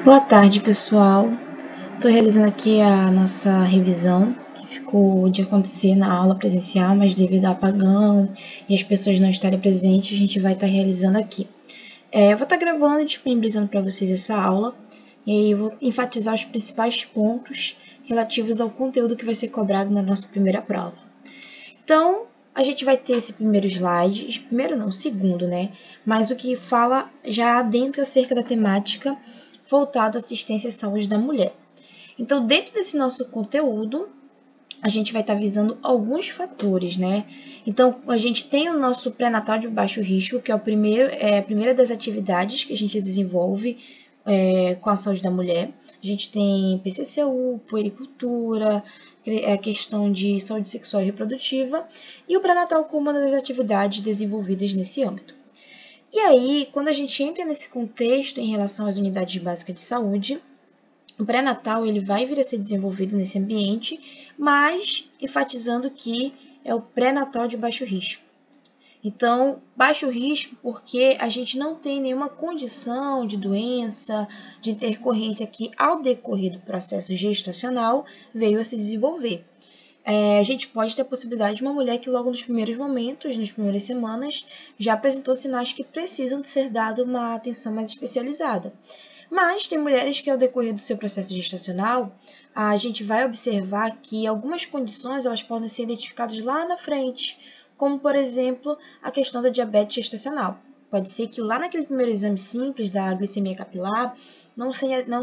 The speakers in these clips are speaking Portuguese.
Boa tarde, pessoal. Estou realizando aqui a nossa revisão, que ficou de acontecer na aula presencial, mas devido ao apagão e as pessoas não estarem presentes, a gente vai estar realizando aqui. Eu vou estar gravando e disponibilizando para vocês essa aula, e aí eu vou enfatizar os principais pontos relativos ao conteúdo que vai ser cobrado na nossa primeira prova. Então, a gente vai ter esse primeiro slide, primeiro não, segundo, né? Mas o que fala já adentra acerca da temática voltado à assistência à saúde da mulher. Então, dentro desse nosso conteúdo, a gente vai estar visando alguns fatores, né? Então, a gente tem o nosso pré-natal de baixo risco, que é a primeira das atividades que a gente desenvolve com a saúde da mulher. A gente tem PCCU, puericultura, a questão de saúde sexual e reprodutiva, e o pré-natal como uma das atividades desenvolvidas nesse âmbito. E aí, quando a gente entra nesse contexto em relação às unidades básicas de saúde, o pré-natal ele vai vir a ser desenvolvido nesse ambiente, mas enfatizando que é o pré-natal de baixo risco. Então, baixo risco porque a gente não tem nenhuma condição de doença, de intercorrência que, ao decorrer do processo gestacional, veio a se desenvolver. A gente pode ter a possibilidade de uma mulher que logo nos primeiros momentos, nas primeiras semanas, já apresentou sinais que precisam de ser dada uma atenção mais especializada. Mas tem mulheres que ao decorrer do seu processo gestacional, a gente vai observar que algumas condições elas podem ser identificadas lá na frente, como por exemplo a questão da diabetes gestacional. Pode ser que lá naquele primeiro exame simples da glicemia capilar não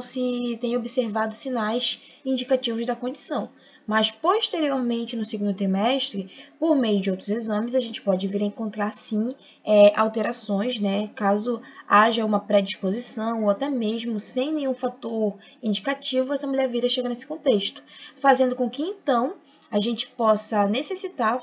se tenha observado sinais indicativos da condição. Mas, posteriormente, no segundo trimestre, por meio de outros exames, a gente pode vir a encontrar, sim, alterações, né? Caso haja uma predisposição ou até mesmo sem nenhum fator indicativo, essa mulher vir a chegar nesse contexto, fazendo com que, então, a gente possa necessitar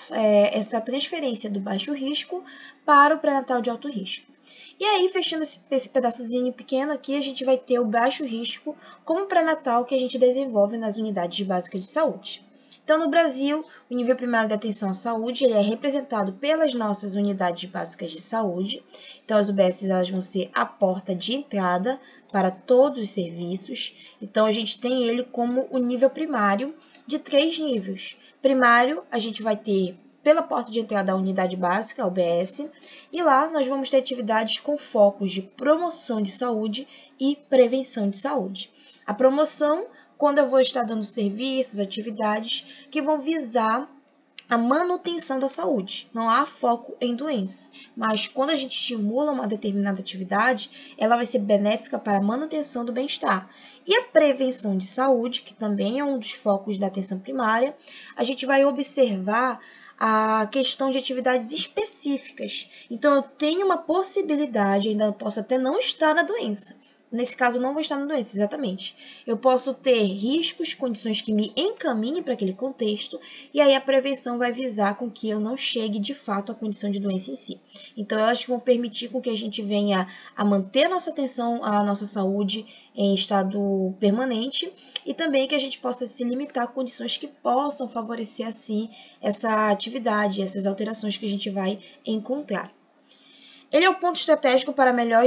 essa transferência do baixo risco para o pré-natal de alto risco. E aí, fechando esse pedaçozinho pequeno aqui, a gente vai ter o baixo risco como pré-natal que a gente desenvolve nas unidades básicas de saúde. Então, no Brasil, o nível primário de atenção à saúde ele é representado pelas nossas unidades básicas de saúde. Então, as UBSs elas vão ser a porta de entrada para todos os serviços. Então, a gente tem ele como o nível primário de 3 níveis. Primário, a gente vai ter pela porta de entrada da unidade básica, a UBS, e lá nós vamos ter atividades com focos de promoção de saúde e prevenção de saúde. A promoção, quando eu vou estar dando serviços, atividades que vão visar a manutenção da saúde. Não há foco em doença, mas quando a gente estimula uma determinada atividade, ela vai ser benéfica para a manutenção do bem-estar. E a prevenção de saúde, que também é um dos focos da atenção primária, a gente vai observar a questão de atividades específicas. Então, eu tenho uma possibilidade, ainda posso até não estar na doença. Nesse caso, eu não vou estar na doença, exatamente. Eu posso ter riscos, condições que me encaminhem para aquele contexto, e aí a prevenção vai visar com que eu não chegue de fato à condição de doença em si. Então, elas vão permitir com que a gente venha a manter a nossa atenção à nossa saúde em estado permanente e também que a gente possa se limitar a condições que possam favorecer, assim, essa atividade, essas alterações que a gente vai encontrar. Ele é o ponto estratégico para melhor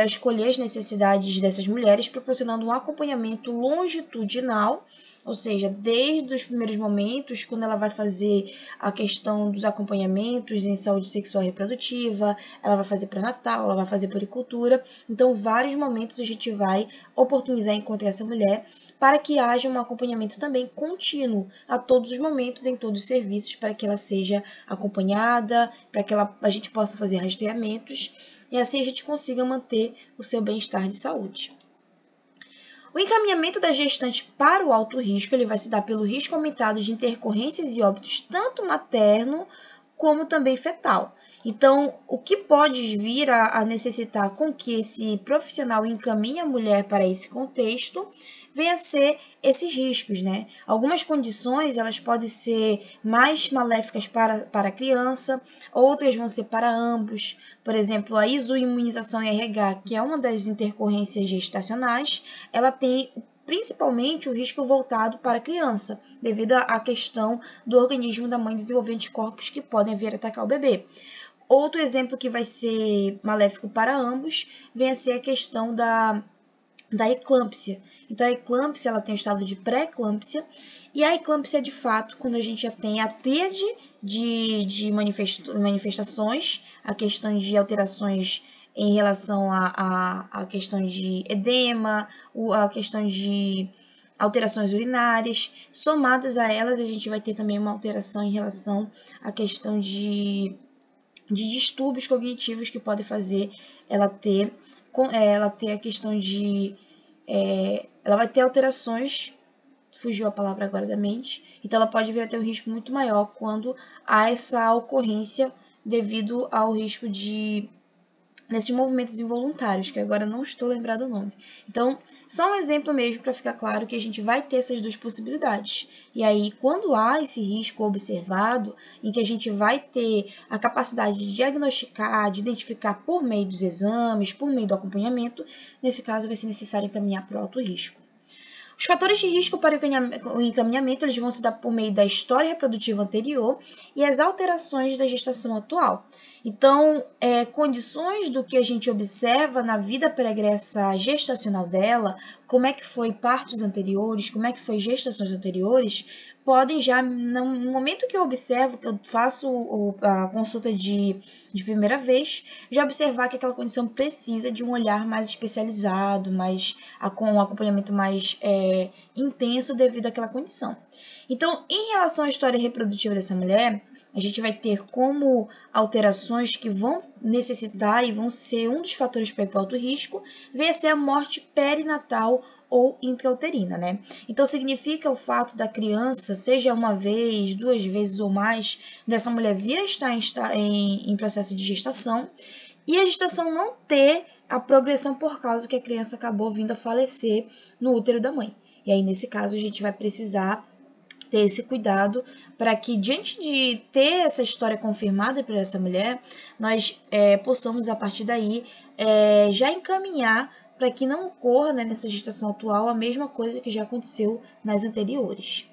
escolher as necessidades dessas mulheres, proporcionando um acompanhamento longitudinal, ou seja, desde os primeiros momentos, quando ela vai fazer a questão dos acompanhamentos em saúde sexual e reprodutiva, ela vai fazer pré-natal, ela vai fazer puericultura. Então, vários momentos a gente vai oportunizar encontrar essa mulher para que haja um acompanhamento também contínuo a todos os momentos, em todos os serviços, para que ela seja acompanhada, para que a gente possa fazer rastreamentos e assim a gente consiga manter o seu bem-estar de saúde. O encaminhamento da gestante para o alto risco ele vai se dar pelo risco aumentado de intercorrências e óbitos tanto materno como também fetal. Então, o que pode vir a necessitar com que esse profissional encaminhe a mulher para esse contexto vem a ser esses riscos, né? Algumas condições, elas podem ser mais maléficas para a criança, outras vão ser para ambos. Por exemplo, a isoimunização em RH, que é uma das intercorrências gestacionais, ela tem principalmente o risco voltado para a criança, devido à questão do organismo da mãe desenvolver anticorpos que podem vir a atacar o bebê. Outro exemplo que vai ser maléfico para ambos vem a ser a questão da da eclâmpsia. Então, a eclâmpsia, ela tem o estado de pré-eclâmpsia, e a eclâmpsia, de fato, quando a gente já tem a tríade de manifestações, a questão de alterações em relação à questão de edema, a questão de alterações urinárias, somadas a elas, a gente vai ter também uma alteração em relação à questão de distúrbios cognitivos que podem fazer ela ter a questão de... ela vai ter alterações, fugiu a palavra agora da mente, então ela pode vir a ter um risco muito maior quando há essa ocorrência devido ao risco desses movimentos involuntários, que agora não estou lembrado o nome. Então, só um exemplo mesmo para ficar claro que a gente vai ter essas duas possibilidades. E aí, quando há esse risco observado, em que a gente vai ter a capacidade de diagnosticar, de identificar por meio dos exames, por meio do acompanhamento, nesse caso vai ser necessário encaminhar para o alto risco. Os fatores de risco para o encaminhamento eles vão se dar por meio da história reprodutiva anterior e as alterações da gestação atual. Então, condições do que a gente observa na vida pregressa gestacional dela, como é que foi partos anteriores, como é que foi gestações anteriores, podem já, no momento que eu observo, que eu faço a consulta de primeira vez, já observar que aquela condição precisa de um olhar mais especializado, com um acompanhamento mais intenso devido àquela condição. Então, em relação à história reprodutiva dessa mulher, a gente vai ter como alterações que vão necessitar e vão ser um dos fatores para ir para o alto risco, vai ser a morte perinatal ou intrauterina, né? Então, significa o fato da criança, seja uma vez, 2 vezes ou mais, dessa mulher vir a estar em processo de gestação e a gestação não ter a progressão por causa que a criança acabou vindo a falecer no útero da mãe. E aí, nesse caso, a gente vai precisar ter esse cuidado para que, diante de ter essa história confirmada por essa mulher, nós possamos, a partir daí, já encaminhar para que não ocorra, né, nessa gestação atual a mesma coisa que já aconteceu nas anteriores.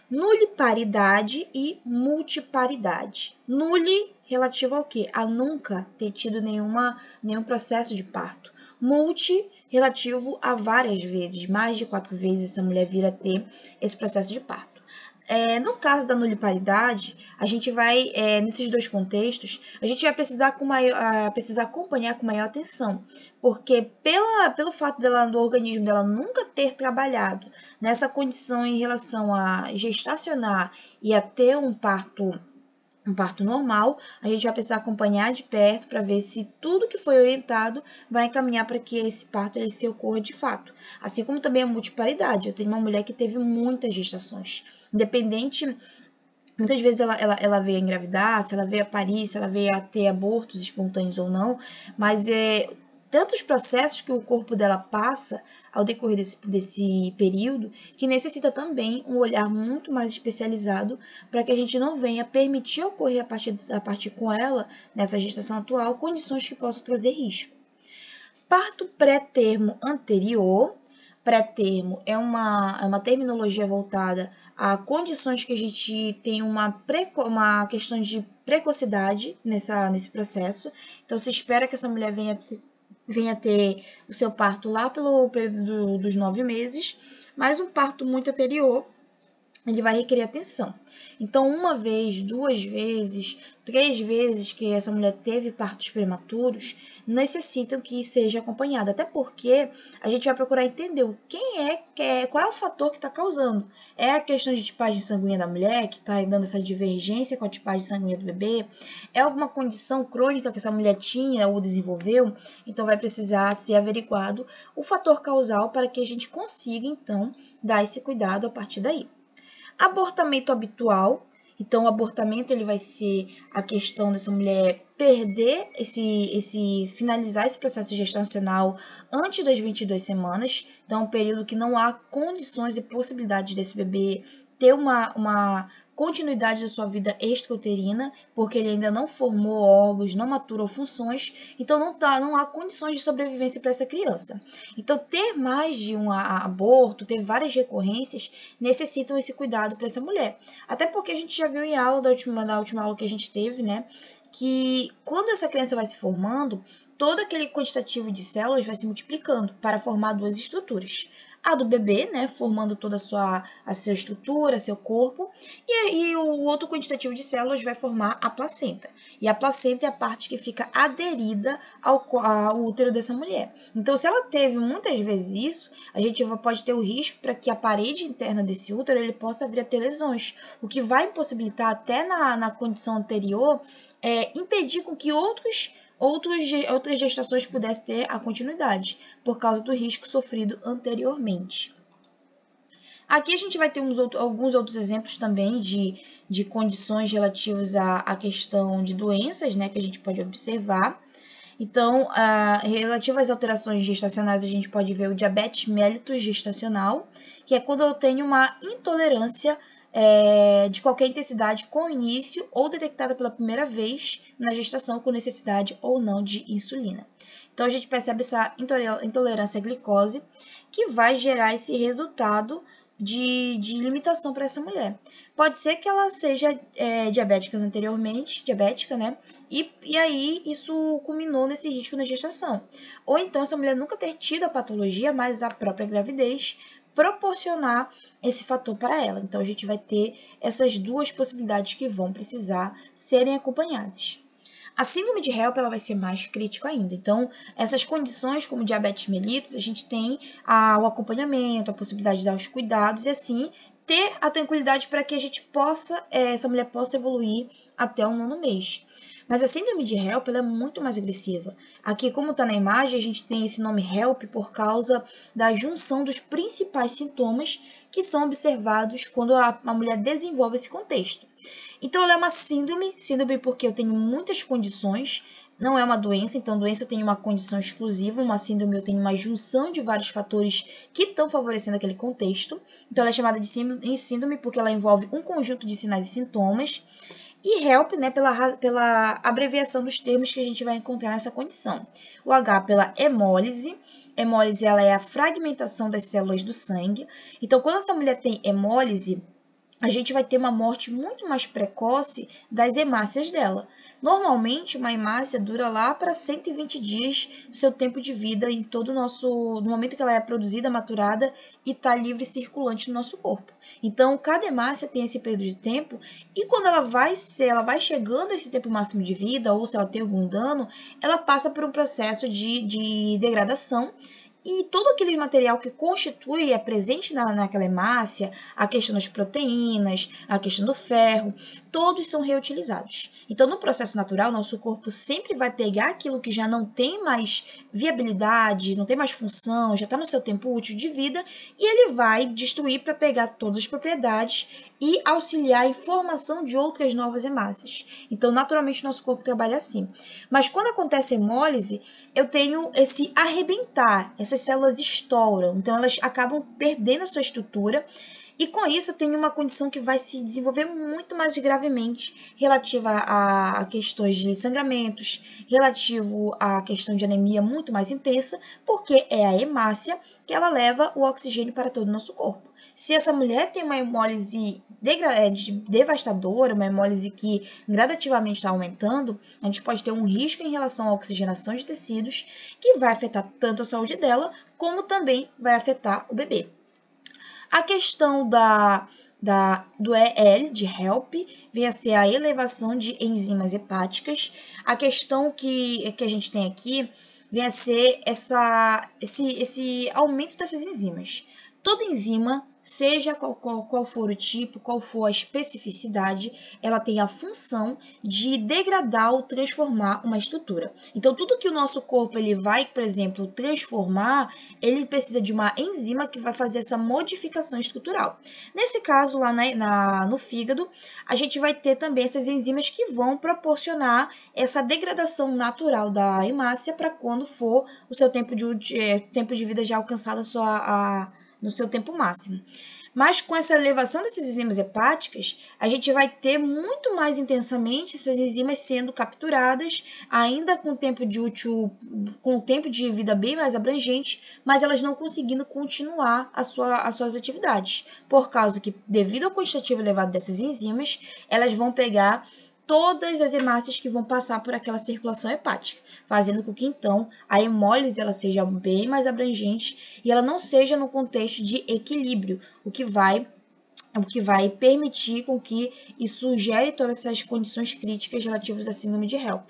Nuliparidade e multiparidade. Nuli relativo ao quê? A nunca ter tido nenhum processo de parto. Multi relativo a várias vezes, mais de 4 vezes essa mulher vir a ter esse processo de parto. No caso da nuliparidade, a gente vai, nesses dois contextos, a gente vai precisar acompanhar com maior atenção, porque pelo fato do organismo dela nunca ter trabalhado nessa condição em relação a gestacionar e a ter um parto normal, a gente vai precisar acompanhar de perto para ver se tudo que foi orientado vai encaminhar para que esse parto se ocorra de fato. Assim como também a multiparidade. Eu tenho uma mulher que teve muitas gestações, independente. Muitas vezes ela veio a engravidar, se ela veio a parir, se ela veio a ter abortos espontâneos ou não, mas tantos processos que o corpo dela passa ao decorrer desse período, que necessita também um olhar muito mais especializado para que a gente não venha permitir ocorrer a partir com ela, nessa gestação atual, condições que possam trazer risco. Parto pré-termo anterior. Pré-termo é uma terminologia voltada a condições que a gente tem uma questão de precocidade nesse processo. Então, se espera que essa mulher venha ter o seu parto lá pelo período dos 9 meses, mas um parto muito anterior, ele vai requerer atenção. Então, 1 vez, 2 vezes, 3 vezes que essa mulher teve partos prematuros, necessitam que seja acompanhada. Até porque a gente vai procurar entender qual é o fator que está causando. É a questão de tipagem sanguínea da mulher, que está dando essa divergência com a tipagem sanguínea do bebê? É alguma condição crônica que essa mulher tinha ou desenvolveu? Então, vai precisar ser averiguado o fator causal para que a gente consiga, então, dar esse cuidado a partir daí. Abortamento habitual. Então, o abortamento ele vai ser a questão dessa mulher perder finalizar esse processo gestacional antes das 22 semanas. Então, é um período que não há condições e possibilidades desse bebê ter uma continuidade da sua vida extrauterina, porque ele ainda não formou órgãos, não maturou funções, então não há condições de sobrevivência para essa criança. Então, ter mais de um aborto, ter várias recorrências, necessitam esse cuidado para essa mulher. Até porque a gente já viu em aula, da última aula que a gente teve, né, que quando essa criança vai se formando, todo aquele quantitativo de células vai se multiplicando para formar duas estruturas. A do bebê, né, formando toda a sua estrutura, seu corpo, e o outro quantitativo de células vai formar a placenta. E a placenta é a parte que fica aderida ao útero dessa mulher. Então, se ela teve muitas vezes isso, a gente pode ter o risco para que a parede interna desse útero ele possa vir a ter lesões, o que vai impossibilitar até na condição anterior impedir com que outras gestações pudessem ter a continuidade, por causa do risco sofrido anteriormente. Aqui a gente vai ter alguns outros exemplos também de condições relativas à questão de doenças, né, que a gente pode observar. Então, relativo às alterações gestacionais, a gente pode ver o diabetes mellitus gestacional, que é quando eu tenho uma intolerância de qualquer intensidade com início ou detectada pela primeira vez na gestação com necessidade ou não de insulina. Então, a gente percebe essa intolerância à glicose que vai gerar esse resultado de limitação para essa mulher. Pode ser que ela seja diabética anteriormente, né? E aí isso culminou nesse risco na gestação. Ou então essa mulher nunca ter tido a patologia, mas a própria gravidez proporcionar esse fator para ela. Então a gente vai ter essas duas possibilidades que vão precisar serem acompanhadas. A síndrome de HELP ela vai ser mais crítica ainda. Então, essas condições como diabetes mellitus, a gente tem o acompanhamento, a possibilidade de dar os cuidados e assim ter a tranquilidade para que a gente possa, essa mulher possa evoluir até o 9º mês. Mas a síndrome de HELP ela é muito mais agressiva. Aqui, como está na imagem, a gente tem esse nome HELP por causa da junção dos principais sintomas que são observados quando a mulher desenvolve esse contexto. Então, ela é uma síndrome porque eu tenho muitas condições, não é uma doença, então doença eu tenho uma condição exclusiva, uma síndrome eu tenho uma junção de vários fatores que estão favorecendo aquele contexto. Então, ela é chamada de síndrome porque ela envolve um conjunto de sinais e sintomas. E HELP, né, pela abreviação dos termos que a gente vai encontrar nessa condição. O H pela hemólise. Hemólise ela é a fragmentação das células do sangue. Então, quando essa mulher tem hemólise, a gente vai ter uma morte muito mais precoce das hemácias dela. Normalmente, uma hemácia dura lá para 120 dias do seu tempo de vida em todo no momento que ela é produzida, maturada e está livre e circulante no nosso corpo. Então, cada hemácia tem esse período de tempo e quando ela vai chegando a esse tempo máximo de vida ou se ela tem algum dano, ela passa por um processo de degradação. E todo aquele material que constitui, é presente naquela hemácia, a questão das proteínas, a questão do ferro, todos são reutilizados. Então, no processo natural, nosso corpo sempre vai pegar aquilo que já não tem mais viabilidade, não tem mais função, já está no seu tempo útil de vida, e ele vai destruir para pegar todas as propriedades e auxiliar em formação de outras novas hemácias. Então, naturalmente, nosso corpo trabalha assim. Mas quando acontece a hemólise, eu tenho esse arrebentar, essas células estouram, então elas acabam perdendo a sua estrutura e com isso eu tenho uma condição que vai se desenvolver muito mais gravemente relativa a questões de sangramentos, relativo à questão de anemia muito mais intensa, porque é a hemácia que ela leva o oxigênio para todo o nosso corpo. Se essa mulher tem uma hemólise devastadora, uma hemólise que gradativamente está aumentando, a gente pode ter um risco em relação à oxigenação de tecidos que vai afetar tanto a saúde dela, como também vai afetar o bebê. A questão do EL, de HELP, vem a ser a elevação de enzimas hepáticas. A questão que a gente tem aqui vem a ser esse aumento dessas enzimas. Toda enzima, seja qual for o tipo, qual for a especificidade, ela tem a função de degradar ou transformar uma estrutura. Então, tudo que o nosso corpo ele vai, por exemplo, transformar, ele precisa de uma enzima que vai fazer essa modificação estrutural. Nesse caso, lá no fígado, a gente vai ter também essas enzimas que vão proporcionar essa degradação natural da hemácia para quando for o seu tempo de vida já alcançado no seu tempo máximo. Mas com essa elevação dessas enzimas hepáticas, a gente vai ter muito mais intensamente essas enzimas sendo capturadas, ainda com tempo de vida bem mais abrangente, mas elas não conseguindo continuar as suas atividades, por causa que, devido ao quantitativo elevado dessas enzimas, elas vão pegar todas as hemácias que vão passar por aquela circulação hepática, fazendo com que, então, a hemólise ela seja bem mais abrangente e ela não seja no contexto de equilíbrio, o que vai permitir com que isso gere todas essas condições críticas relativas à síndrome de HELP.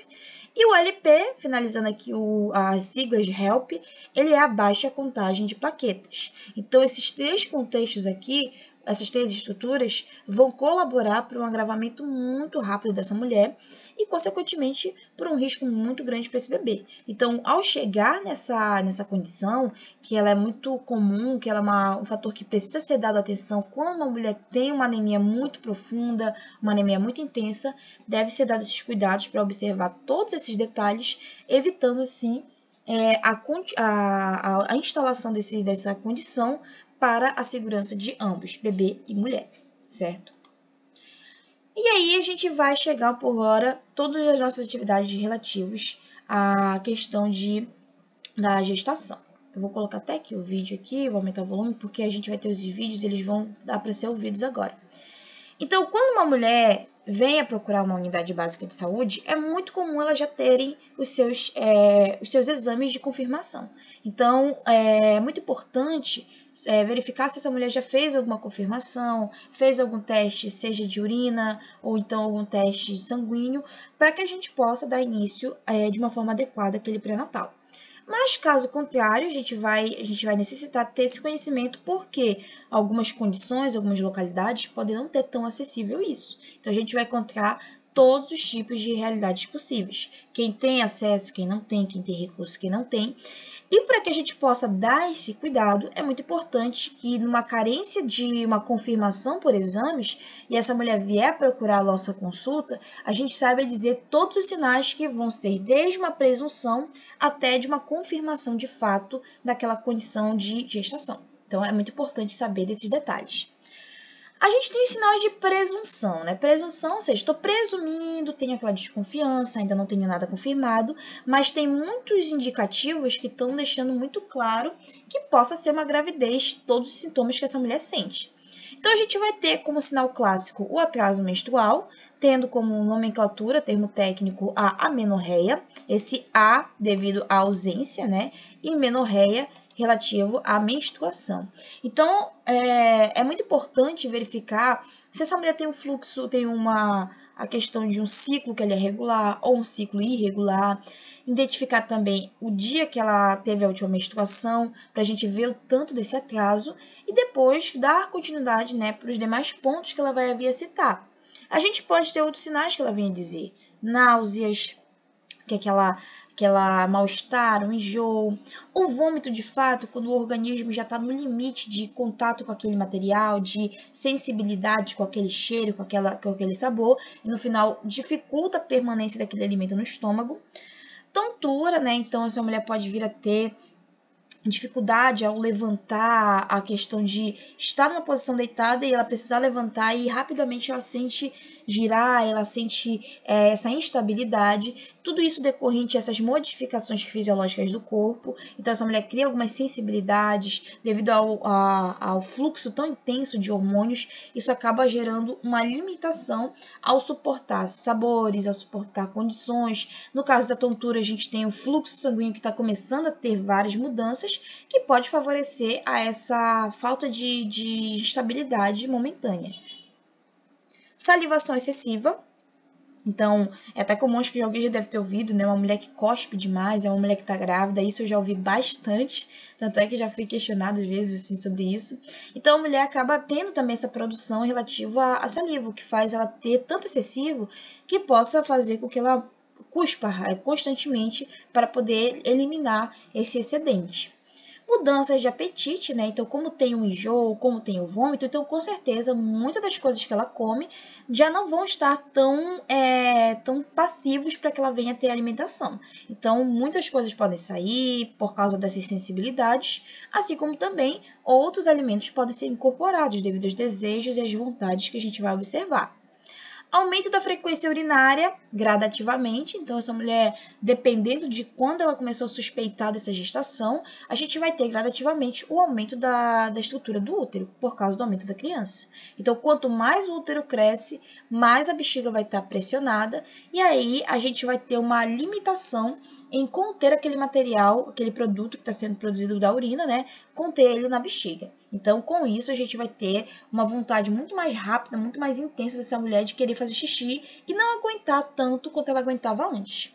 E o LP, finalizando aqui as siglas de HELP, ele é a baixa contagem de plaquetas. Então, esses três contextos aqui, essas três estruturas, vão colaborar para um agravamento muito rápido dessa mulher e, consequentemente, por um risco muito grande para esse bebê. Então, ao chegar nessa condição, que ela é muito comum, que ela é um fator que precisa ser dado atenção quando uma mulher tem uma anemia muito profunda, uma anemia muito intensa, deve ser dado esses cuidados para observar todos esses detalhes, evitando, assim, a instalação dessa condição para a segurança de ambos, bebê e mulher, certo? E aí a gente vai chegar por agora todas as nossas atividades relativas à questão da gestação. Eu vou colocar até aqui o vídeo aqui, vou aumentar o volume, porque a gente vai ter os vídeos, eles vão dar para ser ouvidos agora. Então, quando uma mulher vem a procurar uma unidade básica de saúde, é muito comum elas já terem os seus exames de confirmação. Então, é muito importante verificar se essa mulher já fez alguma confirmação, fez algum teste, seja de urina ou então algum teste sanguíneo, para que a gente possa dar início de uma forma adequada àquele pré-natal. Mas, caso contrário, a gente vai necessitar ter esse conhecimento porque algumas condições, algumas localidades podem não ter tão acessível isso. Então, a gente vai encontrar todos os tipos de realidades possíveis. Quem tem acesso, quem não tem, quem tem recurso, quem não tem. E para que a gente possa dar esse cuidado, é muito importante que numa carência de uma confirmação por exames, e essa mulher vier procurar a nossa consulta, a gente saiba dizer todos os sinais que vão ser desde uma presunção até de uma confirmação de fato daquela condição de gestação. Então, é muito importante saber desses detalhes. A gente tem os sinais de presunção, né? Presunção, ou seja, estou presumindo, tenho aquela desconfiança, ainda não tenho nada confirmado, mas tem muitos indicativos que estão deixando muito claro que possa ser uma gravidez, todos os sintomas que essa mulher sente. Então, a gente vai ter como sinal clássico o atraso menstrual, tendo como nomenclatura, termo técnico, a amenorreia, esse A devido à ausência, né? E menorreia relativo à menstruação. Então, é muito importante verificar se essa mulher tem um fluxo, tem a questão de um ciclo que ele é regular ou um ciclo irregular, identificar também o dia que ela teve a última menstruação, para a gente ver o tanto desse atraso, e depois dar continuidade, né, para os demais pontos que ela vai vir a citar. A gente pode ter outros sinais que ela vem a dizer, náuseas, que é aquela mal-estar, um enjoo, o vômito de fato, quando o organismo já está no limite de contato com aquele material, de sensibilidade com aquele cheiro, com aquele sabor, e no final dificulta a permanência daquele alimento no estômago. Tontura, né? Então essa mulher pode vir a ter dificuldade ao levantar, a questão de estar numa posição deitada e ela precisar levantar e rapidamente ela sente girar, ela sente essa instabilidade, tudo isso decorrente dessas modificações fisiológicas do corpo. Então essa mulher cria algumas sensibilidades devido ao fluxo tão intenso de hormônios, isso acaba gerando uma limitação ao suportar sabores, ao suportar condições. No caso da tontura, a gente tem o fluxo sanguíneo que está começando a ter várias mudanças, que pode favorecer a essa falta de estabilidade momentânea. Salivação excessiva. Então, é até comum, acho que alguém já deve ter ouvido, né? Uma mulher que cospe demais, é uma mulher que está grávida, isso eu já ouvi bastante, tanto é que já fui questionada às vezes assim, sobre isso. Então, a mulher acaba tendo também essa produção relativa à saliva, o que faz ela ter tanto excessivo que possa fazer com que ela cuspa constantemente para poder eliminar esse excedente. Mudanças de apetite, né? Então, como tem o enjoo, como tem o vômito, então com certeza muitas das coisas que ela come já não vão estar tão passivos para que ela venha ter alimentação. Então, muitas coisas podem sair por causa dessas sensibilidades, assim como também outros alimentos podem ser incorporados devido aos desejos e às vontades que a gente vai observar. Aumento da frequência urinária gradativamente, então essa mulher, dependendo de quando ela começou a suspeitar dessa gestação, a gente vai ter gradativamente o aumento da estrutura do útero, por causa do aumento da criança. Então, quanto mais o útero cresce, mais a bexiga vai estar pressionada, e aí a gente vai ter uma limitação em conter aquele material, aquele produto que está sendo produzido da urina, né? Conter ele na bexiga. Então, com isso, a gente vai ter uma vontade muito mais rápida, muito mais intensa dessa mulher de querer fazer xixi e não aguentar tanto quanto ela aguentava antes.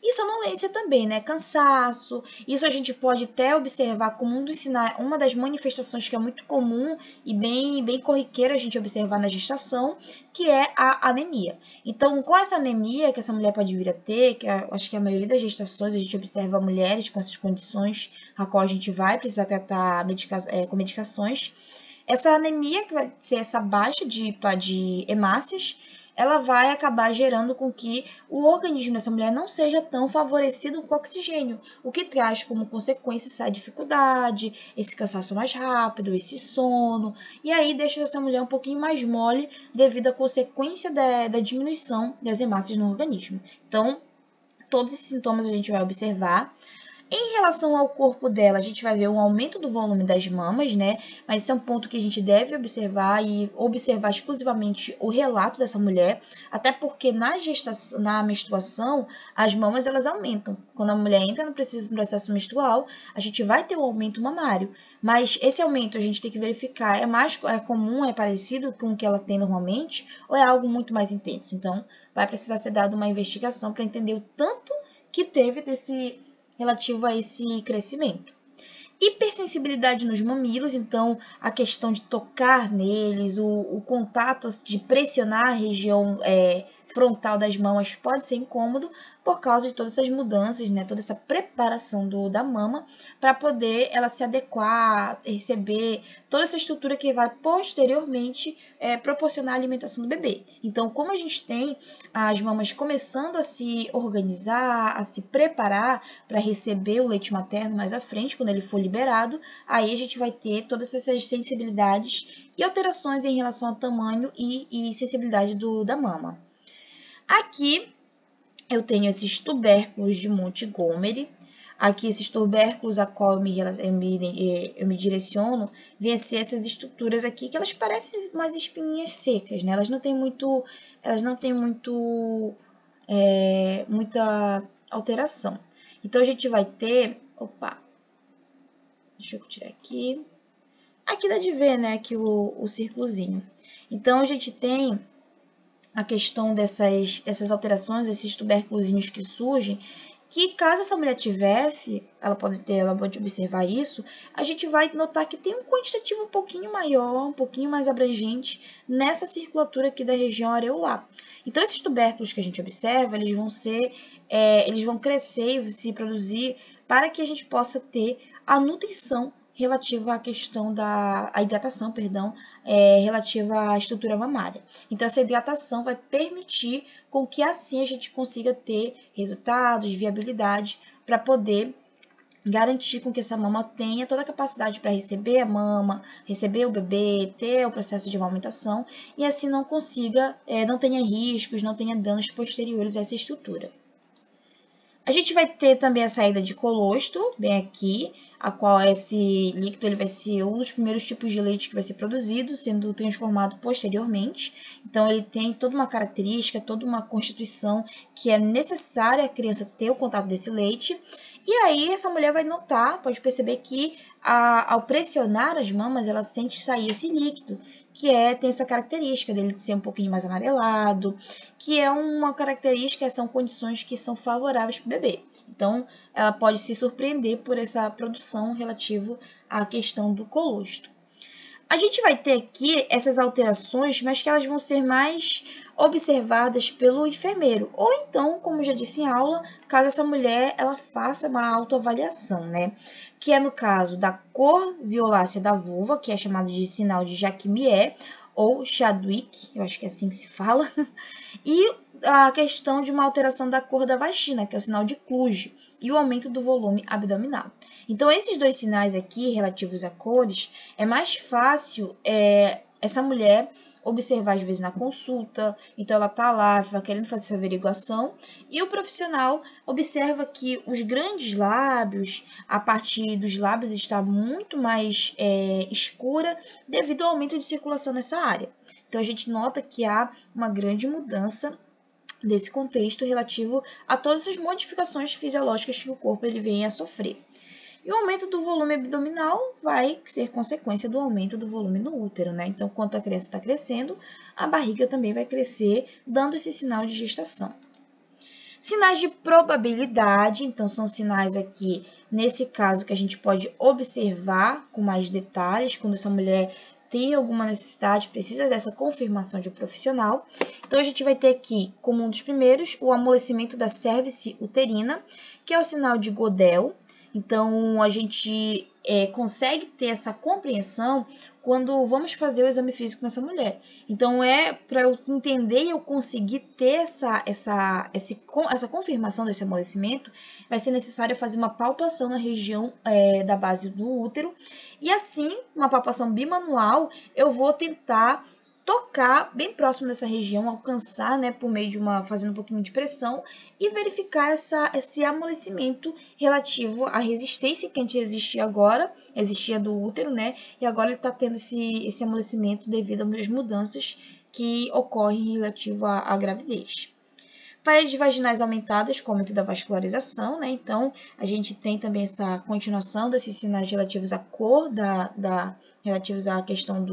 E sonolência também, né? Cansaço. Isso a gente pode até observar como um dos sinais, uma das manifestações que é muito comum e bem corriqueira a gente observar na gestação, que é a anemia. Então, com essa anemia que essa mulher pode vir a ter, que acho que a maioria das gestações a gente observa mulheres com essas condições, a qual a gente vai precisar tratar com medicações. Essa anemia, que vai ser essa baixa de hemácias, ela vai acabar gerando com que o organismo dessa mulher não seja tão favorecido com oxigênio, o que traz como consequência essa dificuldade, esse cansaço mais rápido, esse sono, e aí deixa essa mulher um pouquinho mais mole devido à consequência da diminuição das hemácias no organismo. Então, todos esses sintomas a gente vai observar. Em relação ao corpo dela, a gente vai ver um aumento do volume das mamas, né? Mas esse é um ponto que a gente deve observar e observar exclusivamente o relato dessa mulher, até porque na menstruação, as mamas elas aumentam. Quando a mulher entra no processo menstrual, a gente vai ter um aumento mamário, mas esse aumento a gente tem que verificar, é comum, é parecido com o que ela tem normalmente, ou é algo muito mais intenso? Então, vai precisar ser dada uma investigação para entender o tanto que teve relativo a esse crescimento. Hipersensibilidade nos mamilos, então a questão de tocar neles, o contato de pressionar a região frontal das mamas pode ser incômodo por causa de todas essas mudanças, né? Toda essa preparação da mama para poder ela se adequar, receber toda essa estrutura que vai posteriormente proporcionar a alimentação do bebê. Então, como a gente tem as mamas começando a se organizar, a se preparar para receber o leite materno mais à frente, quando ele for liberado, aí a gente vai ter todas essas sensibilidades e alterações em relação ao tamanho e sensibilidade da mama. Aqui eu tenho esses tubérculos de Montgomery. Aqui esses tubérculos a qual eu me direciono, vêm a ser essas estruturas aqui que elas parecem umas espinhas secas, né? Elas não têm muita alteração. Então a gente vai ter, deixa eu tirar aqui. Aqui dá de ver, né, aqui o círculozinho. Então a gente tem a questão dessas alterações, esses tubérculozinhos que surgem, que caso essa mulher tivesse, ela pode observar isso, a gente vai notar que tem um quantitativo um pouquinho maior, um pouquinho mais abrangente nessa circulatura aqui da região areolar. Então, esses tubérculos que a gente observa, eles vão crescer e se produzir para que a gente possa ter a nutrição relativa à questão a hidratação, relativa à estrutura mamária. Então, essa hidratação vai permitir com que assim a gente consiga ter resultados, viabilidade, para poder garantir com que essa mama tenha toda a capacidade para receber a mama, receber o bebê, ter o processo de amamentação e assim não tenha riscos, não tenha danos posteriores a essa estrutura. A gente vai ter também a saída de colostro, bem aqui, a qual esse líquido ele vai ser um dos primeiros tipos de leite que vai ser produzido, sendo transformado posteriormente. Então, ele tem toda uma característica, toda uma constituição que é necessária a criança ter o contato desse leite. E aí, essa mulher vai notar, pode perceber que ao pressionar as mamas, ela sente sair esse líquido, que tem essa característica dele de ser um pouquinho mais amarelado, que é uma característica, são condições que são favoráveis para o bebê. Então, ela pode se surpreender por essa produção relativa à questão do colostro. A gente vai ter aqui essas alterações, mas que elas vão ser mais observadas pelo enfermeiro. Ou então, como eu já disse em aula, caso essa mulher ela faça uma autoavaliação, né? Que é no caso da cor violácea da vulva, que é chamado de sinal de Jacquier, ou Chadwick, eu acho que é assim que se fala, e a questão de uma alteração da cor da vagina, que é o sinal de Kluge, e o aumento do volume abdominal. Então, esses dois sinais aqui, relativos a cores, é mais fácil essa mulher observar às vezes na consulta, então ela tá lá, vai querendo fazer essa averiguação, e o profissional observa que os grandes lábios, a parte dos lábios está muito mais escura devido ao aumento de circulação nessa área. Então a gente nota que há uma grande mudança desse contexto relativo a todas essas modificações fisiológicas que o corpo ele vem a sofrer. E o aumento do volume abdominal vai ser consequência do aumento do volume no útero, né? Então, quanto a criança está crescendo, a barriga também vai crescer, dando esse sinal de gestação. Sinais de probabilidade, então são sinais aqui, nesse caso, que a gente pode observar com mais detalhes, quando essa mulher tem alguma necessidade, precisa dessa confirmação de um profissional. Então, a gente vai ter aqui, como um dos primeiros, o amolecimento da cérvix uterina, que é o sinal de Godel. Então, a gente consegue ter essa compreensão quando vamos fazer o exame físico nessa mulher. Então, para eu entender e eu conseguir ter essa confirmação desse amolecimento, vai ser necessário fazer uma palpação na região da base do útero. E assim, uma palpação bimanual, eu vou tentar tocar bem próximo dessa região, alcançar, né, por meio de fazendo um pouquinho de pressão e verificar esse amolecimento relativo à resistência que antes existia do útero, né, e agora ele está tendo esse amolecimento devido às mudanças que ocorrem relativo à gravidez. Paredes vaginais aumentadas com o aumento da vascularização, né? Então, a gente tem também essa continuação desses sinais relativos à cor, relativos à questão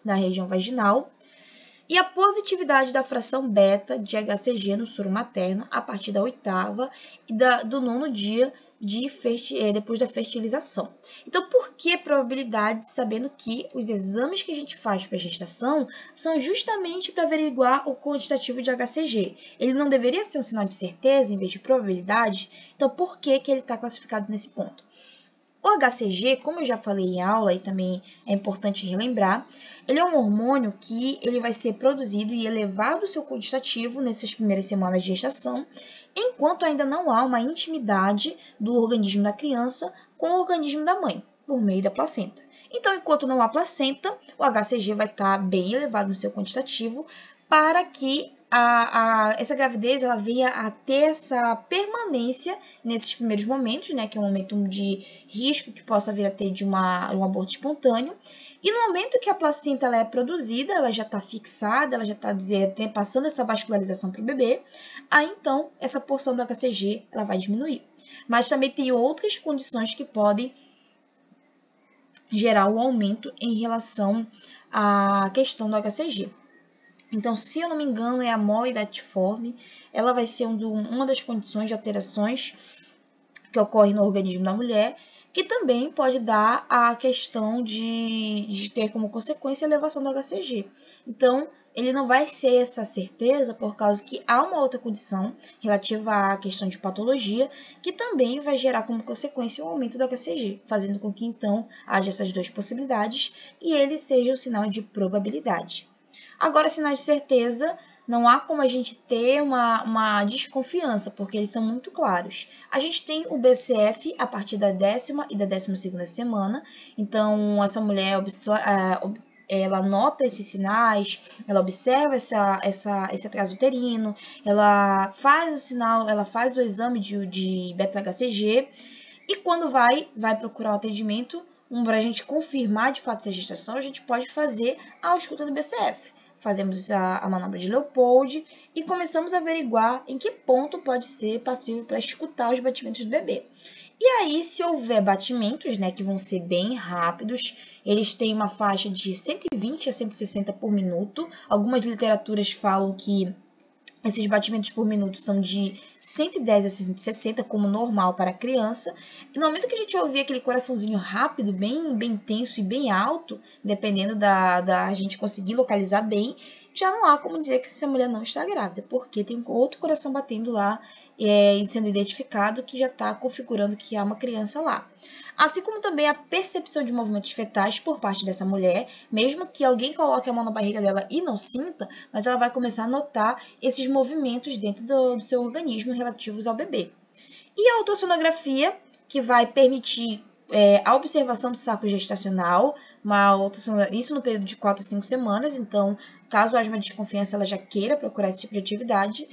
da região vaginal, e a positividade da fração beta de HCG no soro materno a partir da 8ª e do 9º dia depois da fertilização. Então, por que probabilidade? Sabendo que os exames que a gente faz para a gestação são justamente para averiguar o quantitativo de HCG. Ele não deveria ser um sinal de certeza em vez de probabilidade? Então, por que ele está classificado nesse ponto? O HCG, como eu já falei em aula e também é importante relembrar, ele é um hormônio que ele vai ser produzido e elevado o seu quantitativo nessas primeiras semanas de gestação, enquanto ainda não há uma intimidade do organismo da criança com o organismo da mãe, por meio da placenta. Então, enquanto não há placenta, o HCG vai estar bem elevado no seu quantitativo para que essa gravidez ela venha a ter essa permanência nesses primeiros momentos, né, que é um momento de risco que possa vir a ter de um aborto espontâneo. E no momento que a placenta ela é produzida, ela já está fixada, ela já está passando essa vascularização para o bebê, aí então essa porção do HCG ela vai diminuir. Mas também tem outras condições que podem gerar um aumento em relação à questão do HCG. Então, se eu não me engano, é a mole datiforme, ela vai ser uma das condições de alterações que ocorre no organismo da mulher, que também pode dar a questão de ter como consequência a elevação do HCG. Então, ele não vai ser essa certeza por causa que há uma outra condição relativa à questão de patologia que também vai gerar como consequência o aumento do HCG, fazendo com que então haja essas duas possibilidades e ele seja um sinal de probabilidade. Agora, sinais de certeza, não há como a gente ter uma desconfiança, porque eles são muito claros. A gente tem o BCF a partir da 10ª e da 12ª semana, então essa mulher ela nota esses sinais, ela observa esse atraso uterino, ela faz o sinal, ela faz o exame de beta-HCG e quando vai procurar o atendimento, para a gente confirmar de fato essa gestação, a gente pode fazer a ausculta do BCF. Fazemos a manobra de Leopold e começamos a averiguar em que ponto pode ser passível para escutar os batimentos do bebê. E aí, se houver batimentos, né, que vão ser bem rápidos, eles têm uma faixa de 120 a 160 por minuto. Algumas literaturas falam que esses batimentos por minuto são de 110 a 160, como normal para a criança. E no momento que a gente ouvir aquele coraçãozinho rápido, bem tenso e bem alto, dependendo da gente conseguir localizar bem, já não há como dizer que essa mulher não está grávida, porque tem outro coração batendo lá e sendo identificado que já está configurando que há uma criança lá. Assim como também a percepção de movimentos fetais por parte dessa mulher, mesmo que alguém coloque a mão na barriga dela e não sinta, mas ela vai começar a notar esses movimentos dentro do seu organismo relativos ao bebê. E a ultrassonografia, que vai permitir a observação do saco gestacional, isso no período de 4 a 5 semanas, então, caso haja uma desconfiança, ela já queira procurar esse tipo de atividade,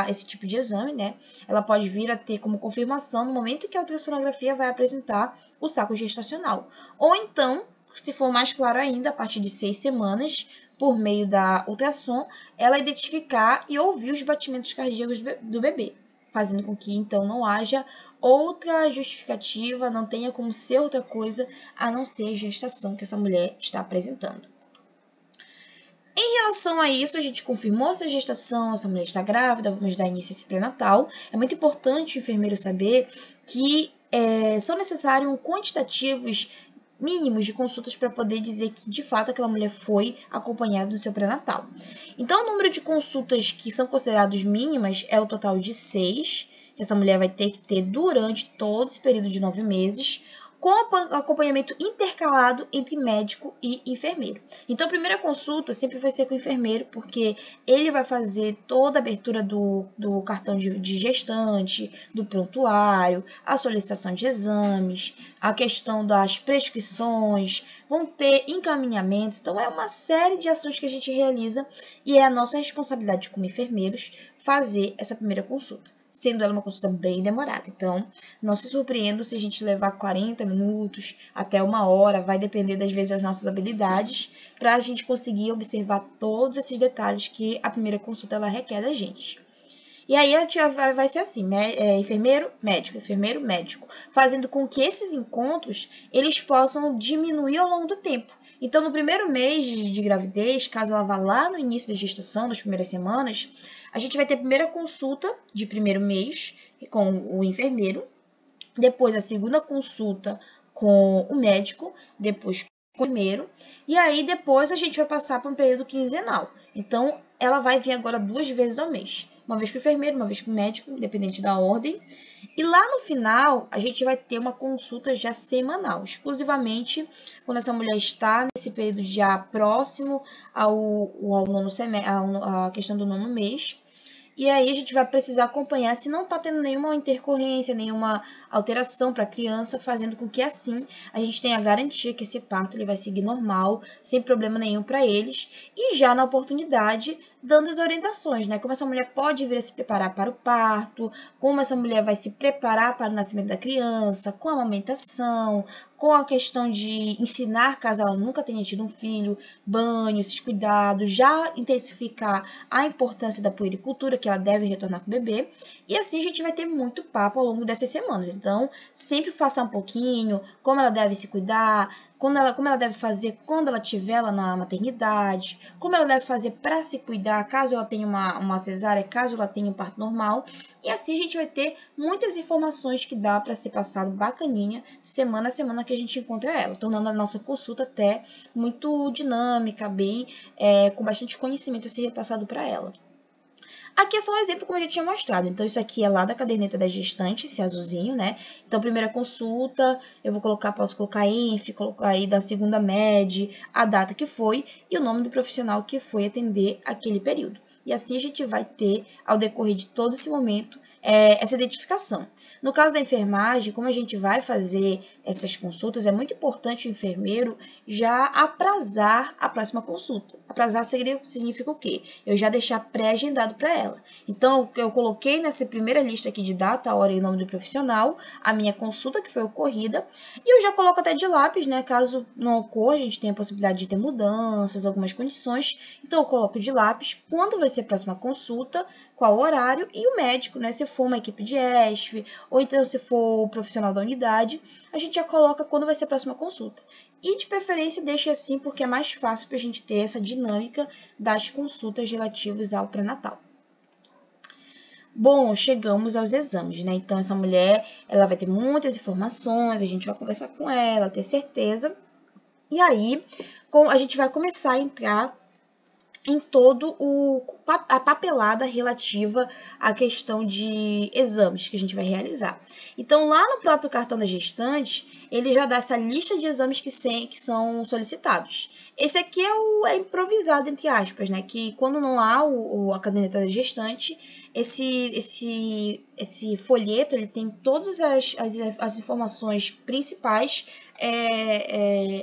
esse tipo de exame, né? Ela pode vir a ter como confirmação no momento que a ultrassonografia vai apresentar o saco gestacional. Ou então, se for mais claro ainda, a partir de 6 semanas, por meio da ultrassom, ela identificar e ouvir os batimentos cardíacos do bebê, fazendo com que, então, não haja outra justificativa, não tenha como ser outra coisa a não ser a gestação que essa mulher está apresentando. Em relação a isso, a gente confirmou se a gestação, essa mulher está grávida, vamos dar início a esse pré-natal. É muito importante o enfermeiro saber que são necessários quantitativos mínimos de consultas para poder dizer que, de fato, aquela mulher foi acompanhada do seu pré-natal. Então, o número de consultas que são consideradas mínimas é o total de 6, que essa mulher vai ter que ter durante todo esse período de 9 meses, com acompanhamento intercalado entre médico e enfermeiro. Então, a primeira consulta sempre vai ser com o enfermeiro, porque ele vai fazer toda a abertura do cartão de gestante, do prontuário, a solicitação de exames, a questão das prescrições, vão ter encaminhamentos. Então, é uma série de ações que a gente realiza e é a nossa responsabilidade como enfermeiros fazer essa primeira consulta, sendo ela uma consulta bem demorada. Então, não se surpreenda se a gente levar 40 minutos até 1 hora, vai depender das vezes das nossas habilidades, para a gente conseguir observar todos esses detalhes que a primeira consulta ela requer da gente. E aí vai ser assim, enfermeiro, médico, fazendo com que esses encontros eles possam diminuir ao longo do tempo. Então, no primeiro mês de gravidez, caso ela vá lá no início da gestação, nas primeiras semanas, a gente vai ter a primeira consulta de primeiro mês com o enfermeiro, depois a segunda consulta com o médico, depois com o enfermeiro, e aí depois a gente vai passar para um período quinzenal. Então, ela vai vir agora 2 vezes ao mês. Uma vez com o enfermeiro, uma vez com o médico, independente da ordem. E lá no final, a gente vai ter uma consulta já semanal, exclusivamente quando essa mulher está nesse período já próximo ao nono semestre, à questão do 9º mês. E aí a gente vai precisar acompanhar se não está tendo nenhuma intercorrência, nenhuma alteração para a criança, fazendo com que assim a gente tenha a garantia que esse parto ele vai seguir normal, sem problema nenhum para eles. E já na oportunidade, dando as orientações, né? Como essa mulher pode vir a se preparar para o parto, como essa mulher vai se preparar para o nascimento da criança, com a amamentação, com a questão de ensinar, caso ela nunca tenha tido um filho, banho, esses cuidados, já intensificar a importância da puericultura, que ela deve retornar com o bebê. E assim a gente vai ter muito papo ao longo dessas semanas. Então, sempre faça um pouquinho, como ela deve se cuidar, como ela deve fazer quando ela estiver lá na maternidade, como ela deve fazer para se cuidar, caso ela tenha uma cesárea, caso ela tenha um parto normal. E assim a gente vai ter muitas informações que dá para ser passado bacaninha, semana a semana que a gente encontra ela, tornando a nossa consulta até muito dinâmica, bem, com bastante conhecimento a ser repassado para ela. Aqui é só um exemplo como eu já tinha mostrado. Então, isso aqui é lá da caderneta da gestante, esse azulzinho, né? Então, primeira consulta, posso colocar ENF, colocar aí da segunda MED, a data que foi e o nome do profissional que foi atender aquele período. E assim a gente vai ter, ao decorrer de todo esse momento, essa identificação. No caso da enfermagem, como a gente vai fazer essas consultas, é muito importante o enfermeiro já aprazar a próxima consulta. Aprazar significa o quê? Eu já deixar pré-agendado para ela. Então, eu coloquei nessa primeira lista aqui de data, hora e nome do profissional, a minha consulta que foi ocorrida, e eu já coloco até de lápis, né? Caso não ocorra, a gente tem a possibilidade de ter mudanças, algumas condições, então eu coloco de lápis quando vai ser a próxima consulta, qual o horário e o médico, né? Se for uma equipe de ESF, ou então se for o profissional da unidade, a gente já coloca quando vai ser a próxima consulta. E de preferência deixe assim, porque é mais fácil para a gente ter essa dinâmica das consultas relativas ao pré-natal. Bom, chegamos aos exames, né? Então, essa mulher, ela vai ter muitas informações, a gente vai conversar com ela, ter certeza. E aí, a gente vai começar a entrar em todo a papelada relativa à questão de exames que a gente vai realizar. Então, lá no próprio cartão da gestante, ele já dá essa lista de exames que são solicitados. Esse aqui é improvisado, entre aspas, né? Que quando não há a caderneta da gestante, esse folheto ele tem todas as informações principais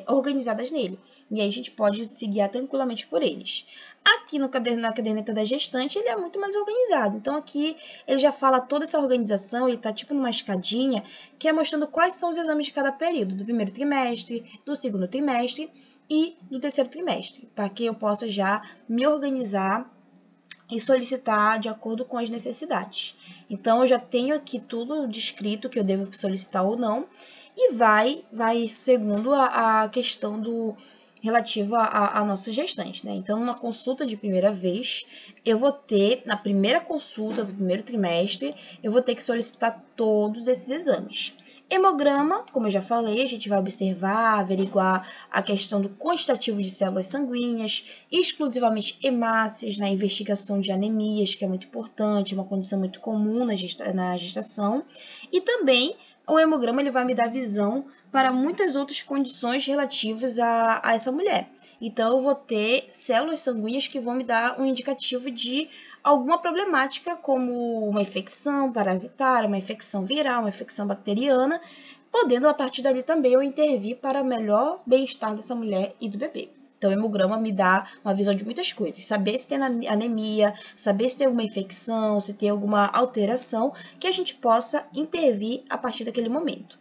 organizadas nele. E aí a gente pode se guiar tranquilamente por eles. Aqui na caderneta da gestante, ele é muito mais organizado. Então, aqui ele já fala toda essa organização, ele está tipo numa escadinha, que é mostrando quais são os exames de cada período, do primeiro trimestre, do segundo trimestre e do terceiro trimestre, para que eu possa já me organizar e solicitar de acordo com as necessidades. Então, eu já tenho aqui tudo descrito que eu devo solicitar ou não, e vai segundo a questão relativa à nossa gestante, né? Então, numa consulta de primeira vez, eu vou ter, na primeira consulta do primeiro trimestre, eu vou ter que solicitar todos esses exames. Hemograma, como eu já falei, a gente vai observar, averiguar a questão do quantitativo de células sanguíneas, exclusivamente hemácias na investigação de anemias, que é muito importante, uma condição muito comum na gestação, e também o hemograma ele vai me dar visão para muitas outras condições relativas a essa mulher. Então, eu vou ter células sanguíneas que vão me dar um indicativo de alguma problemática, como uma infecção parasitária, uma infecção viral, uma infecção bacteriana, podendo, a partir dali, também eu intervir para melhor bem-estar dessa mulher e do bebê. Então, o hemograma me dá uma visão de muitas coisas. Saber se tem anemia, saber se tem alguma infecção, se tem alguma alteração, que a gente possa intervir a partir daquele momento.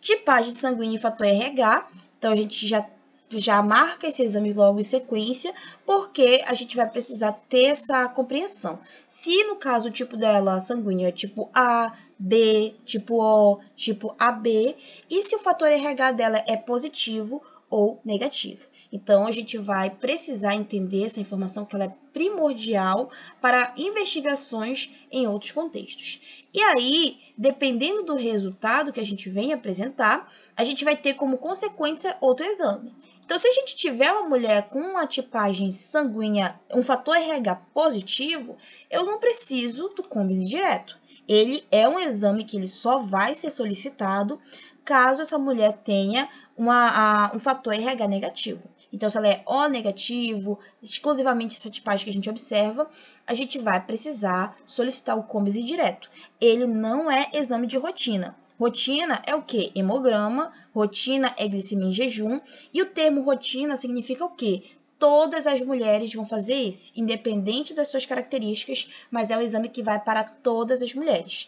Tipagem sanguínea e fator RH. Então, a gente já marca esse exame logo em sequência, porque a gente vai precisar ter essa compreensão. Se, no caso, o tipo dela sanguíneo é tipo A, B, tipo O, tipo AB, e se o fator RH dela é positivo ou negativo. Então, a gente vai precisar entender essa informação que ela é primordial para investigações em outros contextos. E aí, dependendo do resultado que a gente vem apresentar, a gente vai ter como consequência outro exame. Então, se a gente tiver uma mulher com uma tipagem sanguínea, um fator RH positivo, eu não preciso do Combis direto. Ele é um exame que ele só vai ser solicitado caso essa mulher tenha um fator RH negativo. Então, se ela é O negativo, exclusivamente essa tipagem que a gente observa, a gente vai precisar solicitar o Combis direto. Ele não é exame de rotina. Rotina é o quê? Hemograma, rotina é glicemia em jejum, e o termo rotina significa o quê? Todas as mulheres vão fazer esse, independente das suas características, mas é um exame que vai para todas as mulheres.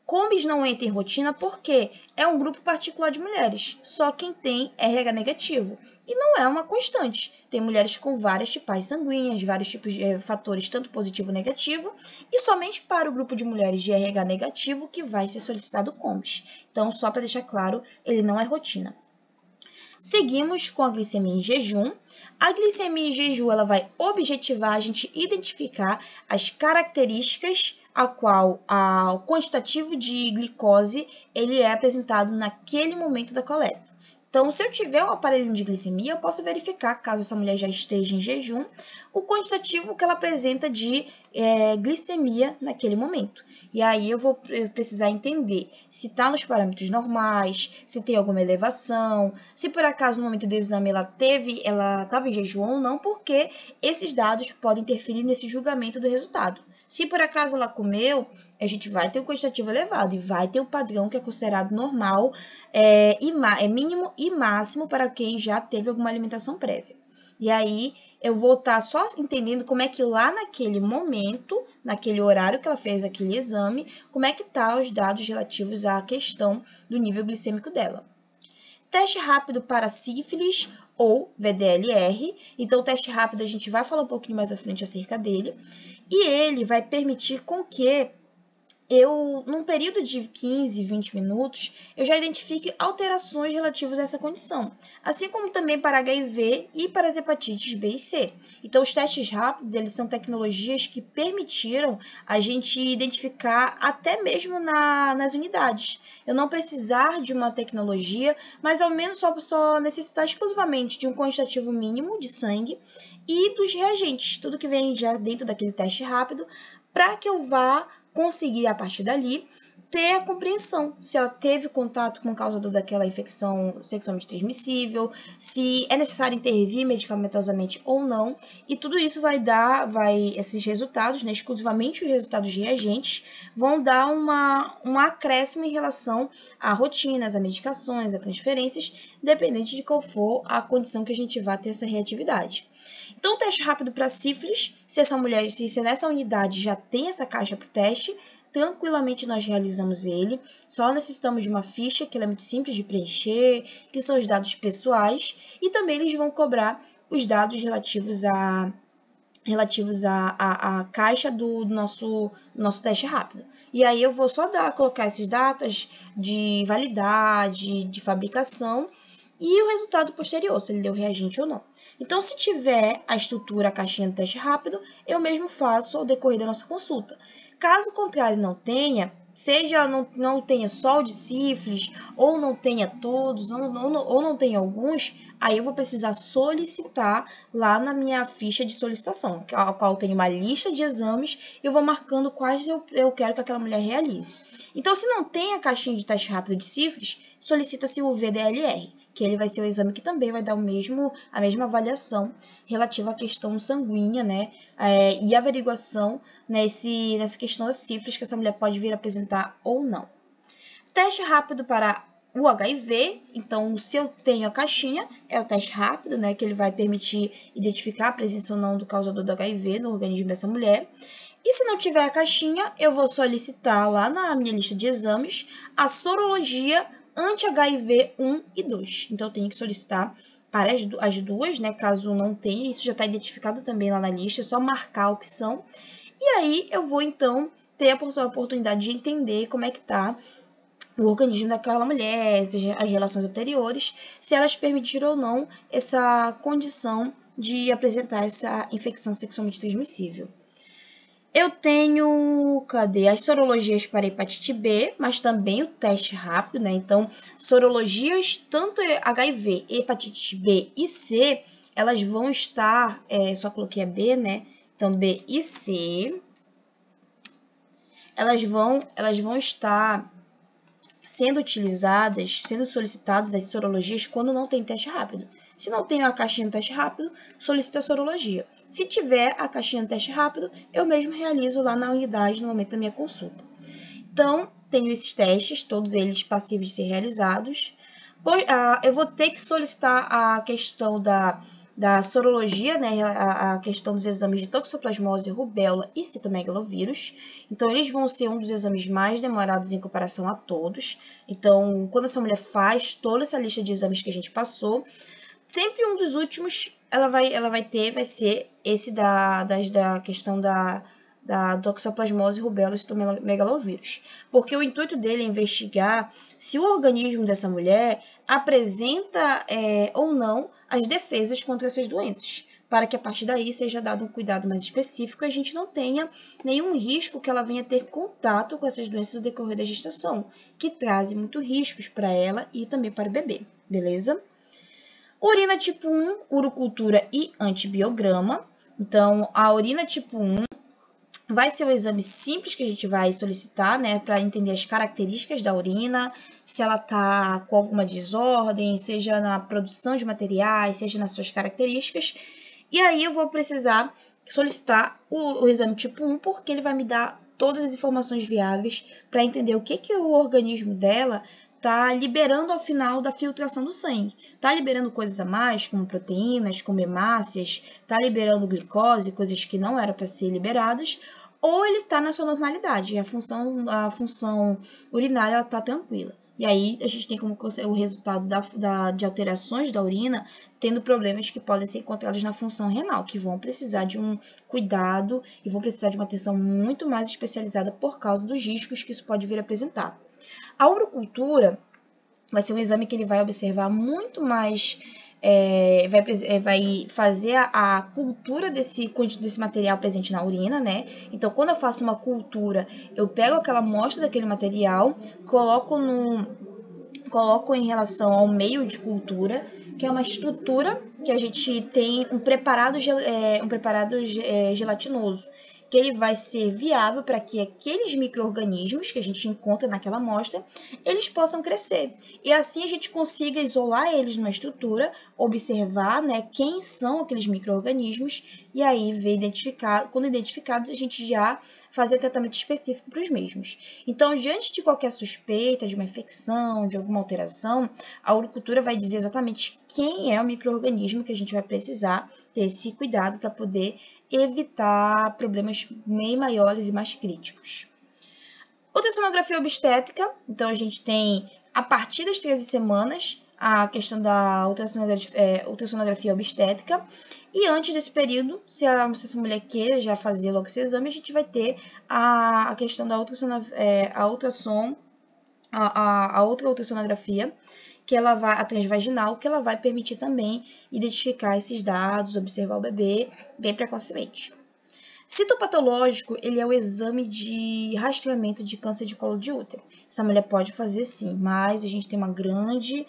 Combis não entra em rotina porque é um grupo particular de mulheres, só quem tem RH negativo. E não é uma constante. Tem mulheres com várias tipagens sanguíneas, vários tipos de fatores, tanto positivo e negativo, e somente para o grupo de mulheres de RH negativo que vai ser solicitado Combis. Então, só para deixar claro, ele não é rotina. Seguimos com a glicemia em jejum. A glicemia em jejum ela vai objetivar a gente identificar as características a qual o quantitativo de glicose ele é apresentado naquele momento da coleta. Então, se eu tiver um aparelhinho de glicemia, eu posso verificar, caso essa mulher já esteja em jejum, o quantitativo que ela apresenta de glicemia naquele momento. E aí eu vou precisar entender se está nos parâmetros normais, se tem alguma elevação, se por acaso no momento do exame ela estava em jejum ou não, porque esses dados podem interferir nesse julgamento do resultado. Se por acaso ela comeu, a gente vai ter um quantitativo elevado e vai ter um padrão que é considerado normal, mínimo e máximo para quem já teve alguma alimentação prévia. E aí, eu vou estar só entendendo como é que lá naquele momento, naquele horário que ela fez aquele exame, como é que tá os dados relativos à questão do nível glicêmico dela. Teste rápido para sífilis ou VDLR. Então, o teste rápido a gente vai falar um pouquinho mais à frente acerca dele. E ele vai permitir com que num período de 15, 20 minutos, eu já identifique alterações relativas a essa condição, assim como também para HIV e para as hepatites B e C. Então, os testes rápidos, eles são tecnologias que permitiram a gente identificar até mesmo nas unidades. Eu não precisar de uma tecnologia, mas ao menos só necessitar exclusivamente de um quantitativo mínimo de sangue e dos reagentes, tudo que vem já dentro daquele teste rápido, para que eu vá conseguir, a partir dali, ter a compreensão se ela teve contato com o causador daquela infecção sexualmente transmissível, se é necessário intervir medicamentosamente ou não, e tudo isso esses resultados, né, exclusivamente os resultados de reagentes, vão dar um acréscimo em relação a rotinas, a medicações, a transferências, dependente de qual for a condição que a gente vai ter essa reatividade. Então, o teste rápido para sífilis, se nessa unidade já tem essa caixa para o teste, tranquilamente nós realizamos ele, só necessitamos de uma ficha que ela é muito simples de preencher, que são os dados pessoais, e também eles vão cobrar os dados relativos à caixa do nosso teste rápido. E aí eu vou só colocar essas datas de validade, de fabricação, e o resultado posterior, se ele deu reagente ou não. Então, se tiver a estrutura, a caixinha do teste rápido, eu mesmo faço ao decorrer da nossa consulta. Caso contrário não tenha, seja não tenha só o de sífilis, ou não tenha todos, ou não tenha alguns, aí eu vou precisar solicitar lá na minha ficha de solicitação, a qual eu tenho uma lista de exames e eu vou marcando quais eu quero que aquela mulher realize. Então, se não tem a caixinha de teste rápido de sífilis, solicita-se o VDLR, que ele vai ser o exame que também vai dar a mesma avaliação relativa à questão sanguínea, né, e averiguação nessa questão da sífilis que essa mulher pode vir a apresentar ou não. Teste rápido para o HIV, então se eu tenho a caixinha, é o teste rápido, né, que ele vai permitir identificar a presença ou não do causador do HIV no organismo dessa mulher. E se não tiver a caixinha, eu vou solicitar lá na minha lista de exames a sorologia anti-HIV 1 e 2. Então, eu tenho que solicitar para as duas, né? Caso não tenha, isso já está identificado também lá na lista, é só marcar a opção. E aí, eu vou, então, ter a oportunidade de entender como é que está o organismo daquela mulher, as relações anteriores, se elas permitiram ou não essa condição de apresentar essa infecção sexualmente transmissível. Eu tenho, as sorologias para hepatite B, mas também o teste rápido, né? Então, sorologias, tanto HIV, hepatite B e C, elas vão estar, só coloquei a B, né? Então, B e C, elas vão estar sendo solicitadas as sorologias quando não tem teste rápido. Se não tem a caixinha do teste rápido, solicita a sorologia. Se tiver a caixinha do teste rápido, eu mesmo realizo lá na unidade no momento da minha consulta. Então, tenho esses testes, todos eles passíveis de ser realizados. Eu vou ter que solicitar a questão da sorologia, né, a questão dos exames de toxoplasmose, rubéola e citomegalovírus. Então, eles vão ser um dos exames mais demorados em comparação a todos. Então, quando essa mulher faz toda essa lista de exames que a gente passou, sempre um dos últimos vai ser esse da questão da toxoplasmose, rubéola e citomegalovírus. Porque o intuito dele é investigar se o organismo dessa mulher apresenta ou não as defesas contra essas doenças, para que a partir daí seja dado um cuidado mais específico e a gente não tenha nenhum risco que ela venha ter contato com essas doenças no decorrer da gestação, que trazem muitos riscos para ela e também para o bebê, beleza? Urina tipo 1, urocultura e antibiograma. Então, a urina tipo 1 vai ser um exame simples que a gente vai solicitar, né, para entender as características da urina, se ela está com alguma desordem, seja na produção de materiais, seja nas suas características. E aí eu vou precisar solicitar o exame tipo 1, porque ele vai me dar todas as informações viáveis para entender o que o organismo dela está liberando ao final da filtração do sangue. Está liberando coisas a mais, como proteínas, como hemácias, está liberando glicose, coisas que não eram para ser liberadas, ou ele está na sua normalidade, a função urinária está tranquila. E aí, a gente tem como o resultado de alterações da urina, tendo problemas que podem ser encontrados na função renal, que vão precisar de um cuidado e vão precisar de uma atenção muito mais especializada por causa dos riscos que isso pode vir a apresentar. A urocultura vai ser um exame que ele vai observar muito mais, vai fazer a cultura desse material presente na urina, né? Então, quando eu faço uma cultura, eu pego aquela amostra daquele material, coloco em relação ao meio de cultura, que é uma estrutura que a gente tem um preparado gelatinoso, que ele vai ser viável para que aqueles micro-organismos que a gente encontra naquela amostra, eles possam crescer. E assim a gente consiga isolar eles numa estrutura, observar, né, quem são aqueles micro-organismos e aí ver quando identificados, a gente já fazer tratamento específico para os mesmos. Então, diante de qualquer suspeita de uma infecção, de alguma alteração, a uricultura vai dizer exatamente quem é o micro-organismo que a gente vai precisar ter esse cuidado para poder evitar problemas bem maiores e mais críticos. Ultrassonografia obstétrica, então a gente tem, a partir das 13 semanas, a questão da ultrassonografia obstétrica, e antes desse período, se essa mulher queira já fazer logo esse exame, a gente vai ter a questão da outra ultrassonografia, que ela vai, a transvaginal, que ela vai permitir também identificar esses dados, observar o bebê bem precocemente. Citopatológico, ele é o exame de rastreamento de câncer de colo de útero. Essa mulher pode fazer sim, mas a gente tem uma grande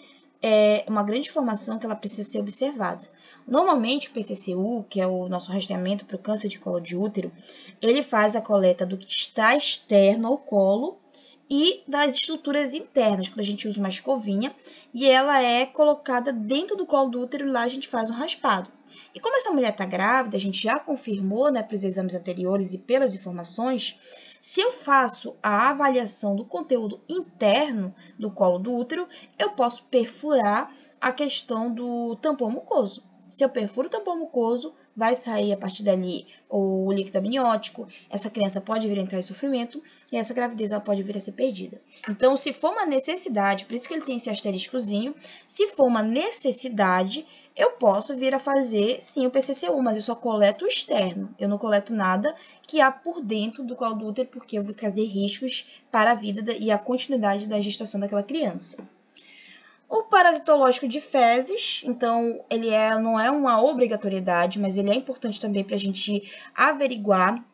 informação que ela precisa ser observada. Normalmente o PCCU, que é o nosso rastreamento para o câncer de colo de útero, ele faz a coleta do que está externo ao colo e das estruturas internas, quando a gente usa uma escovinha, e ela é colocada dentro do colo do útero e lá a gente faz um raspado. E como essa mulher está grávida, a gente já confirmou, né, pelos exames anteriores e pelas informações, se eu faço a avaliação do conteúdo interno do colo do útero, eu posso perfurar a questão do tampão mucoso. Se eu perfuro o tampão mucoso, vai sair a partir dali o líquido amniótico, essa criança pode vir a entrar em sofrimento e essa gravidez ela pode vir a ser perdida. Então, se for uma necessidade, por isso que ele tem esse asteriscozinho, se for uma necessidade, eu posso vir a fazer, sim, o PCCU, mas eu só coleto o externo, eu não coleto nada que há por dentro do colo do útero, porque eu vou trazer riscos para a vida e a continuidade da gestação daquela criança. O parasitológico de fezes, então, ele não é uma obrigatoriedade, mas ele é importante também para a gente averiguar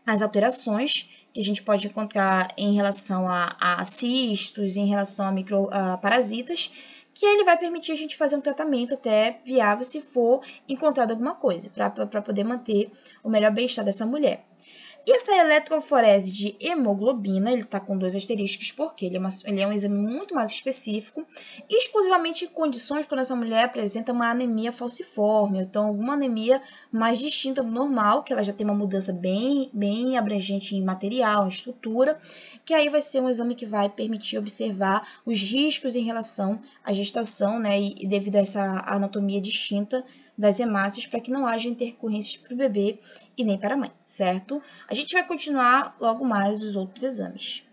as alterações que a gente pode encontrar em relação a cistos, em relação a microparasitas, que ele vai permitir a gente fazer um tratamento até viável se for encontrado alguma coisa, para poder manter o melhor bem-estar dessa mulher. E essa eletroforese de hemoglobina, ele está com 2 asteriscos, porque ele é um exame muito mais específico, exclusivamente em condições quando essa mulher apresenta uma anemia falciforme, então alguma anemia mais distinta do normal, que ela já tem uma mudança bem abrangente em material, em estrutura, que aí vai ser um exame que vai permitir observar os riscos em relação à gestação, né, e devido a essa anatomia distinta das hemácias, para que não haja intercorrências para o bebê e nem para a mãe, certo? A gente vai continuar logo mais os outros exames.